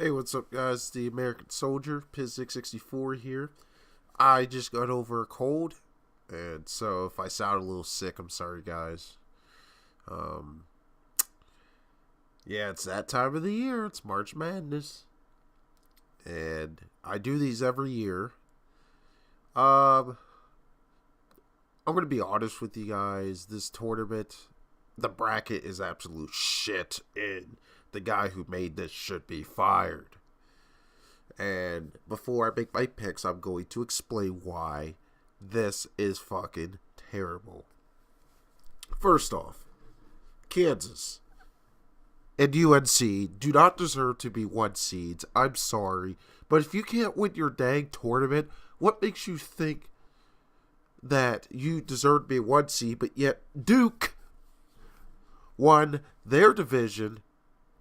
Hey, what's up, guys? The American Soldier, Piz664 here. I just got over a cold, and so if I sound a little sick, I'm sorry, guys. Um, yeah, it's that time of the year. It's March Madness, and I do these every year. Um, I'm gonna be honest with you guys. This tournament, the bracket is absolute shit, and the guy who made this should be fired. And before I make my picks, I'm going to explain why this is fucking terrible. First off, Kansas and UNC do not deserve to be one seeds. I'm sorry. But if you can't win your dang tournament, what makes you think that you deserve to be one seed, but yet Duke won their division,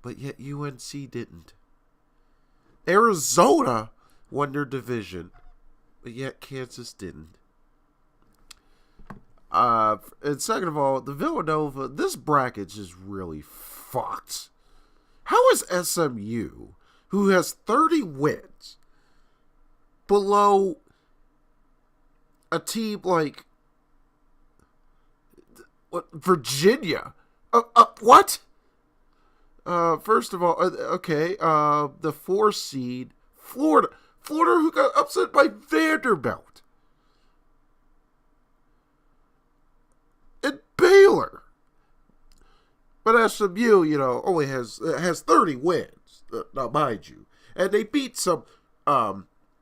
but yet UNC didn't? Arizona won their division, but yet Kansas didn't. And second of all, the Villanova, this bracket is really fucked. How is SMU, who has 30 wins, below a team like Virginia? What? First of all, okay, the 4 seed, Florida, who got upset by Vanderbilt, and Baylor. But SMU, only has 30 wins. Now, mind you, and they beat some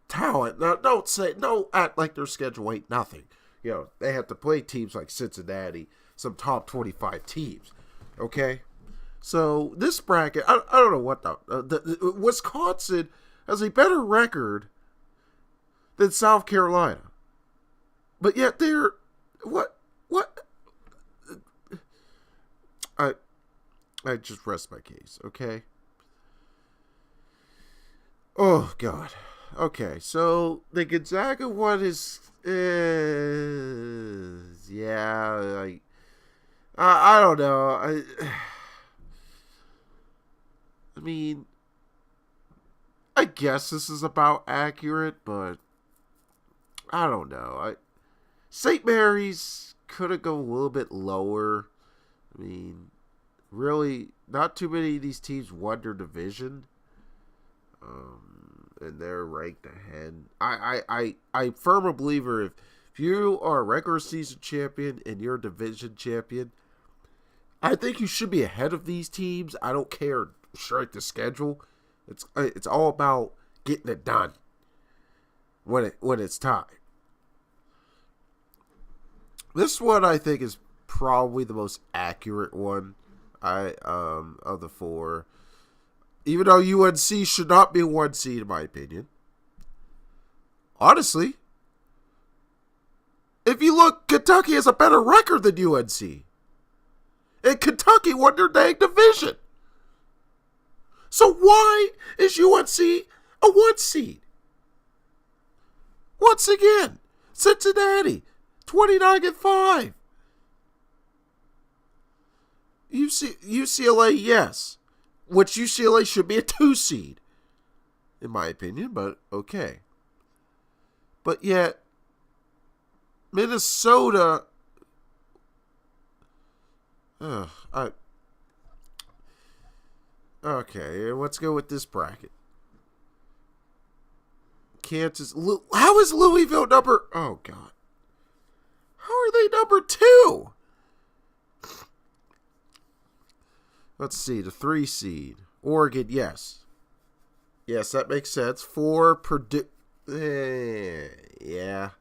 talent. Now, don't act like their schedule ain't nothing. They have to play teams like Cincinnati, some top 25 teams. Okay. So this bracket, I don't know what the Wisconsin has a better record than South Carolina, but yet they're what? I just rest my case, okay? Oh God, okay. So the Gonzaga one is, yeah, I don't know. I mean, I guess this is about accurate, but I don't know. St. Mary's could have gone a little bit lower. I mean, really, not too many of these teams won their division, and they're ranked ahead. I'm firm a believer if you are a regular season champion and you're a division champion, I think you should be ahead of these teams. I don't care. Strike the schedule. It's all about getting it done when it's time. This one I think is probably the most accurate one. Of the 4, even though UNC should not be 1 seed in my opinion. Honestly, if you look, Kentucky has a better record than UNC, and Kentucky won their dang division. So why is UNC a 1 seed? Once again, Cincinnati, 29-5. UCLA, yes. Which UCLA should be a 2 seed, in my opinion, but okay. But yet, Minnesota, okay, let's go with this bracket. Kansas. How is Louisville number? Oh God. How are they number 2? Let's see, the 3 seed. Oregon, yes. Yes, that makes sense. 4, Purdue. Yeah.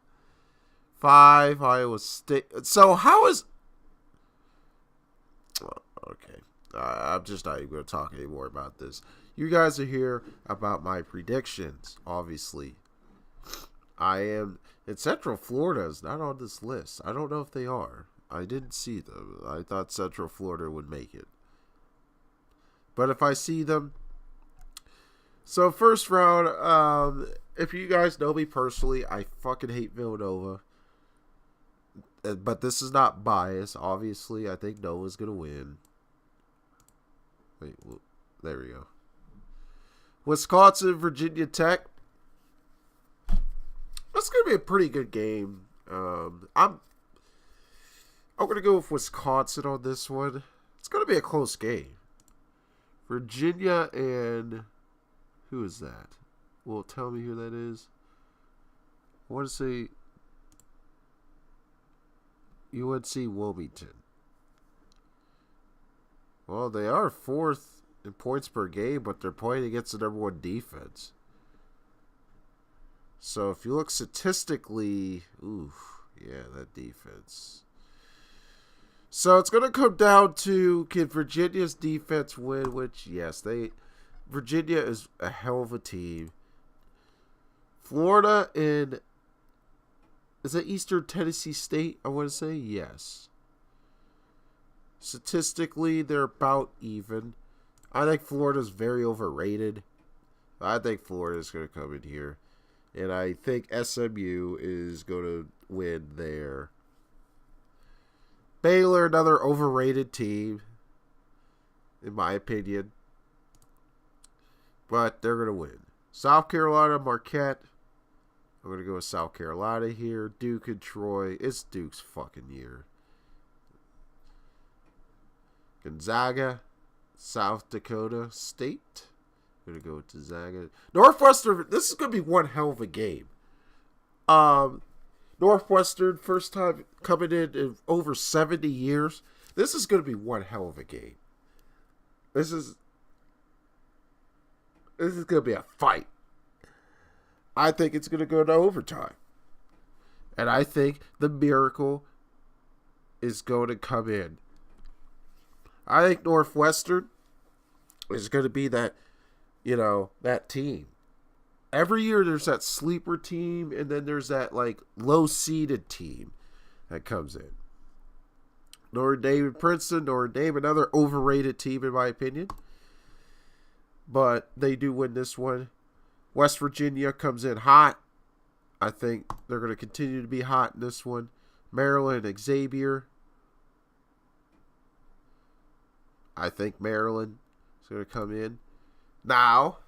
5, Iowa State. So how is... Okay. I'm just not even going to talk anymore about this. You guys are here about my predictions, obviously. I am... And Central Florida is not on this list. I don't know if they are. I didn't see them. I thought Central Florida would make it. But if I see them... So first round, if you guys know me personally, I fucking hate Villanova. But this is not bias. Obviously, I think Nova's going to win. Wait, there we go. Wisconsin, Virginia Tech. That's going to be a pretty good game. I'm going to go with Wisconsin on this one. It's going to be a close game. Virginia and who is that? Well, tell me who that is. I want to say UNC Wilmington. Well, they are fourth in points per game, but they're playing against the number one defense. So if you look statistically, that defense. So it's going to come down to, can Virginia's defense win? Which, yes, Virginia is a hell of a team. Florida and, is it Eastern Tennessee State? I want to say yes. Statistically, they're about even. I think Florida's very overrated. I think Florida's going to come in here. And I think SMU is going to win there. Baylor, another overrated team, in my opinion. But they're going to win. South Carolina, Marquette. I'm going to go with South Carolina here. Duke and Troy. It's Duke's fucking year. Gonzaga, South Dakota State. I'm going to go with Gonzaga. Northwestern, this is going to be one hell of a game. Northwestern, first time coming in over 70 years. This is going to be one hell of a game. This is going to be a fight. I think it's going to go to overtime. And I think the miracle is going to come in. I think Northwestern is going to be that, that team. Every year there's that sleeper team, and then there's that, low-seeded team that comes in. Notre Dame and Princeton, Notre Dame, another overrated team in my opinion. But they do win this one. West Virginia comes in hot. I think they're going to continue to be hot in this one. Maryland, Xavier. I think Maryland is going to come in. Now,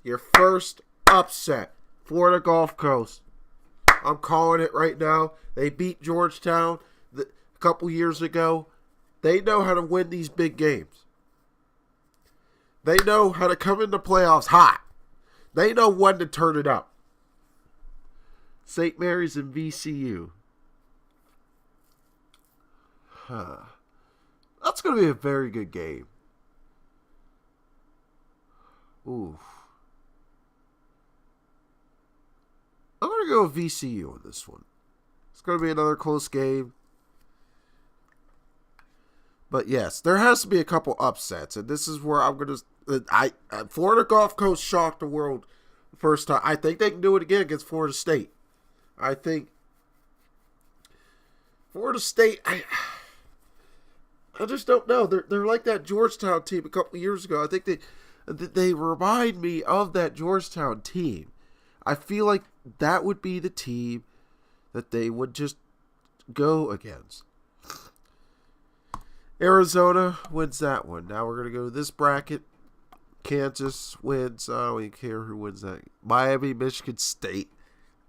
your first upset, Florida Gulf Coast. I'm calling it right now. They beat Georgetown a couple years ago. They know how to win these big games. They know how to come into playoffs hot. They know when to turn it up. St. Mary's and VCU. That's going to be a very good game. Ooh. I'm going to go with VCU on this one. It's going to be another close game. But yes, there has to be a couple upsets. And this is where I'm going to... Florida Gulf Coast shocked the world the first time. I think they can do it again against Florida State. I think Florida State... I just don't know. They're like that Georgetown team a couple of years ago. I think they remind me of that Georgetown team. I feel like that would be the team that they would just go against. Arizona wins that one. Now we're going to go to this bracket. Kansas wins. I don't even care who wins that. Miami, Michigan State.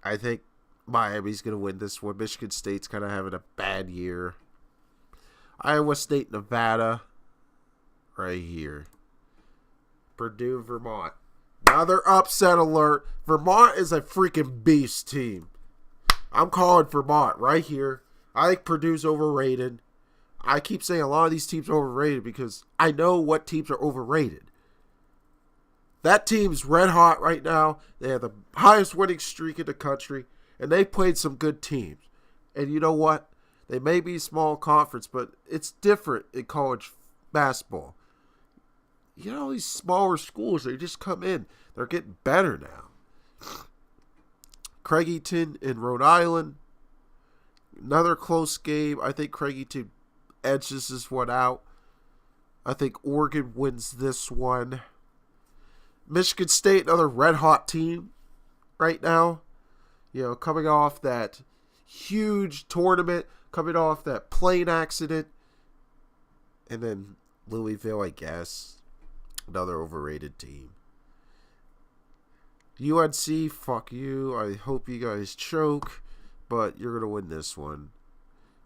I think Miami's going to win this one. Michigan State's kind of having a bad year. Iowa State, Nevada. Right here. Purdue, Vermont. Another upset alert. Vermont is a freaking beast team. I'm calling Vermont right here. I think Purdue's overrated. I keep saying a lot of these teams are overrated because I know what teams are overrated. That team's red hot right now. They have the highest winning streak in the country, and they played some good teams. And you know what? They may be small conference, but it's different in college basketball. You know, these smaller schools, they just come in. They're getting better now. Creighton in Rhode Island. Another close game. I think Creighton edges this one out. I think Oregon wins this one. Michigan State, another red-hot team right now. You know, coming off that huge tournament, coming off that plane accident. And then Louisville, I guess. Another overrated team. UNC, fuck you. I hope you guys choke, but you're going to win this one.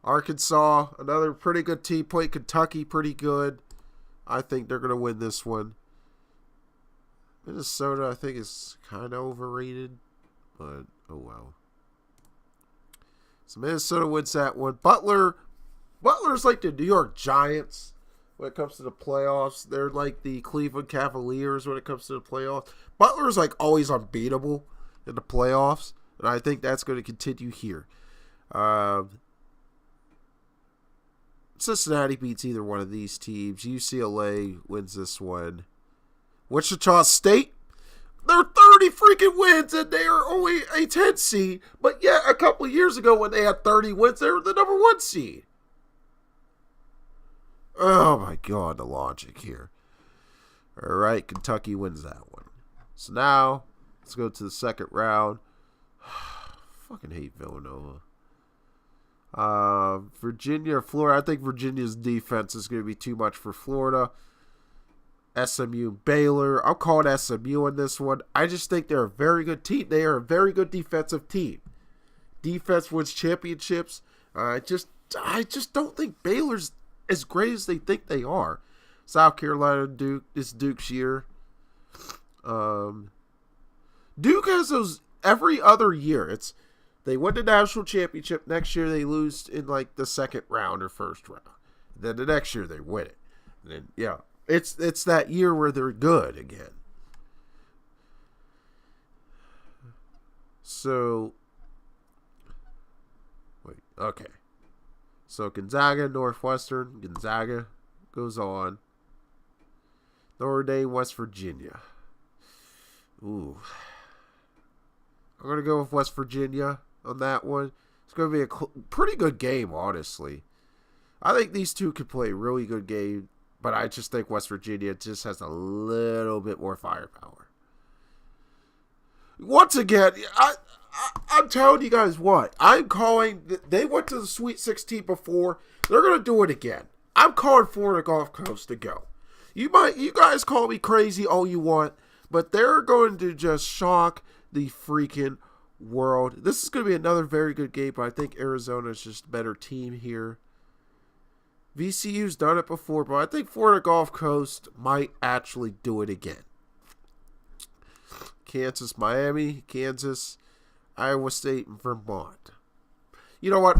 Arkansas, another pretty good team. Played Kentucky pretty good. I think they're going to win this one. Minnesota, I think, is kind of overrated, but oh well. So Minnesota wins that one. Butler's like the New York Giants when it comes to the playoffs. They're like the Cleveland Cavaliers when it comes to the playoffs. Butler's like always unbeatable in the playoffs, and I think that's going to continue here. Cincinnati beats either one of these teams. UCLA wins this one. Wichita State, they're 30 freaking wins, and they are only a 10 seed. But yet, a couple of years ago when they had 30 wins, they were the number 1 seed. Oh my God, the logic here. All right, Kentucky wins that one. So now, let's go to the second round. Fucking hate Villanova. Virginia, Florida. I think Virginia's defense is going to be too much for Florida. SMU, Baylor. I'll call it SMU in this one. I just think they're a very good team. They are a very good defensive team. Defense wins championships. I just don't think Baylor's as great as they think they are. South Carolina, Duke. It's Duke's year. Duke has those every other year. They win the national championship. Next year they lose in like the second round or first round. Then the next year they win it. And then it's that year where they're good again. So okay. So Gonzaga, Northwestern. Gonzaga goes on. Notre Dame, West Virginia. Ooh. I'm going to go with West Virginia on that one. It's going to be a pretty good game, honestly. I think these two could play a really good game, but I just think West Virginia just has a little bit more firepower. Once again, I'm telling you guys what. I'm calling. They went to the Sweet 16 before. They're going to do it again. I'm calling Florida Gulf Coast to go. You guys call me crazy all you want, but they're going to just shock the freaking world. This is going to be another very good game, but I think Arizona is just a better team here. VCU's done it before, but I think Florida Gulf Coast might actually do it again. Kansas, Miami, Kansas, Iowa State, and Vermont. You know what?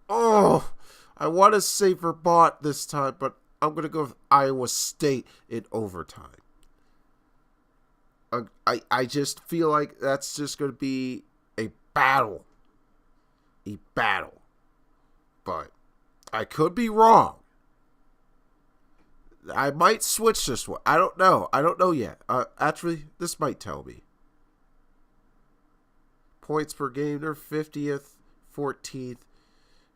Oh, I want to say Vermont this time, but I'm going to go with Iowa State in overtime. I just feel like that's just going to be a battle. A battle. But I could be wrong. I might switch this one. I don't know. I don't know yet. Actually, this might tell me. Points per game, they're 50th, 14th.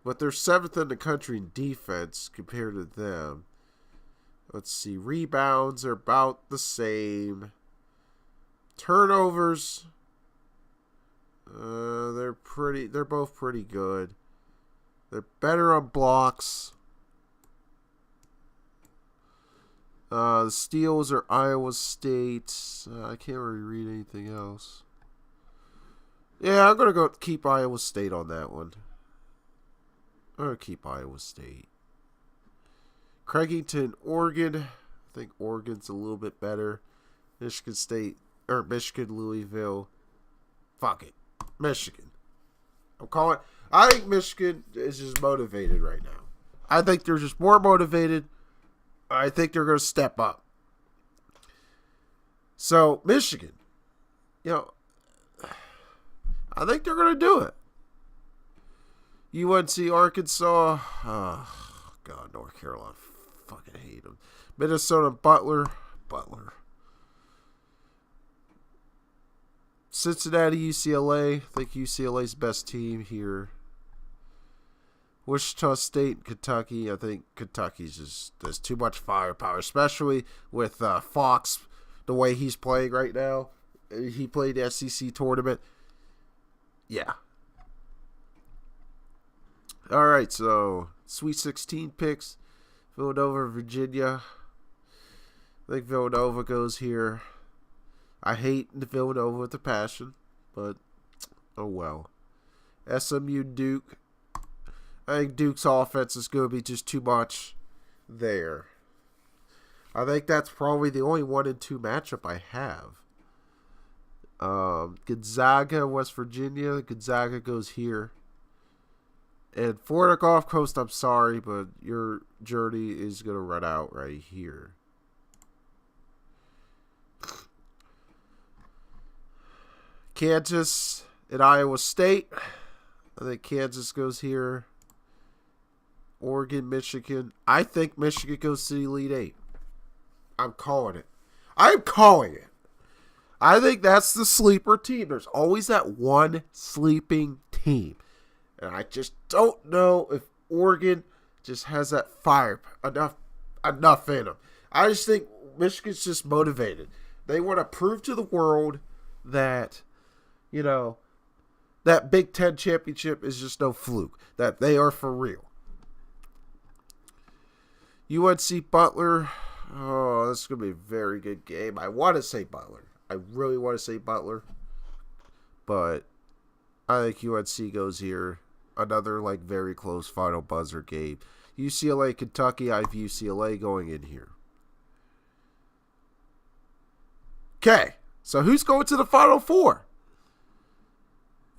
But they're 7th in the country in defense compared to them. Let's see. Rebounds are about the same. Turnovers, they're both pretty good. They're better on blocks. The steals are Iowa State. I can't really read anything else. Yeah, I'm going to go keep Iowa State on that one. I'm going to keep Iowa State. Craigington, Oregon. I think Oregon's a little bit better. Michigan State. Or Michigan, Louisville. Fuck it. Michigan. I think Michigan is just motivated right now. I think they're just more motivated. I think they're going to step up. So, Michigan. I think they're going to do it. UNC, Arkansas. Oh, God, North Carolina. Fucking hate them. Minnesota, Butler. Cincinnati, UCLA. I think UCLA's best team here. Wichita State, Kentucky. I think Kentucky's just there's too much firepower, especially with Fox, the way he's playing right now. He played the SEC tournament. Yeah. All right, so Sweet 16 picks. Villanova, Virginia. I think Villanova goes here. I hate Villanova with a passion, but oh well. SMU Duke. I think Duke's offense is going to be just too much there. I think that's probably the only 1-2 matchup I have. Gonzaga, West Virginia. Gonzaga goes here. And Florida Gulf Coast, I'm sorry, but your journey is going to run out right here. Kansas and Iowa State. I think Kansas goes here. Oregon, Michigan. I think Michigan goes to the Elite Eight. I'm calling it. I'm calling it. I think that's the sleeper team. There's always that one sleeping team. And I just don't know if Oregon just has that fire enough in them. I just think Michigan's just motivated. They want to prove to the world that, you know, that Big Ten championship is just no fluke. That they are for real. UNC Butler. Oh, this is going to be a very good game. I want to say Butler. I really want to say Butler. But I think UNC goes here. Another, like, very close final buzzer game. UCLA, Kentucky. I have UCLA going in here. Okay. So who's going to the Final Four?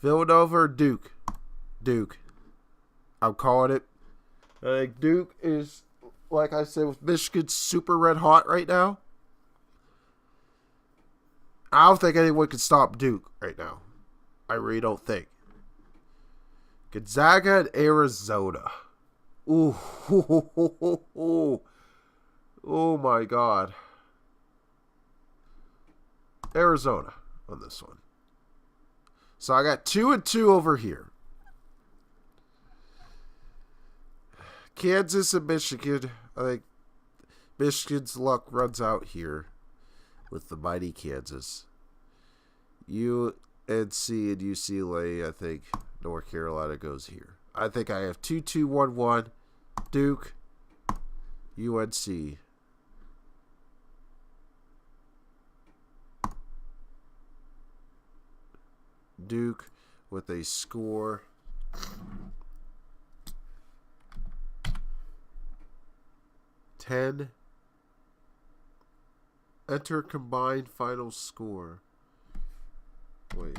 Villanova or Duke? Duke. I'm calling it. I think Duke is, like I said, with Michigan super red hot right now. I don't think anyone can stop Duke right now. I really don't think. Gonzaga and Arizona. Ooh. Oh my God. Arizona on this one. So I got 2-2 over here. Kansas and Michigan. I think Michigan's luck runs out here with the mighty Kansas. UNC and UCLA, I think North Carolina goes here. I think I have 2-2-1-1. Duke, UNC. Duke with a score. Enter combined final score. Wait.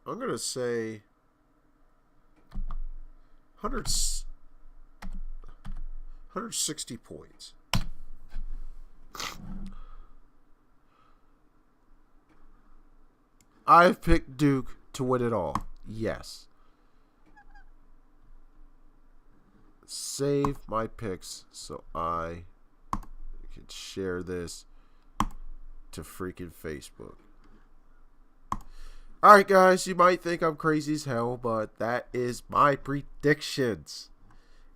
I'm going to say 160 points. I've picked Duke to win it all. Yes. Save my picks so I can share this to freaking Facebook. Alright guys, you might think I'm crazy as hell, but that is my predictions.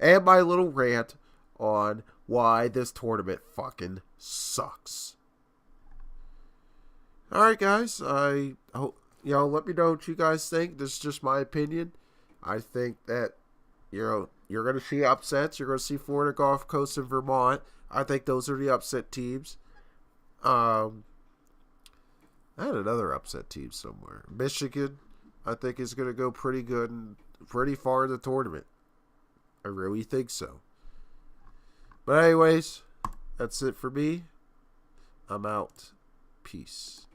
And my little rant on why this tournament fucking sucks. Alright guys, I hope, let me know what you guys think. This is just my opinion. I think that, you're going to see upsets. You're going to see Florida Gulf Coast and Vermont. I think those are the upset teams. I had another upset team somewhere. Michigan, I think, is going to go pretty good and pretty far in the tournament. I really think so. But anyways, that's it for me. I'm out. Peace.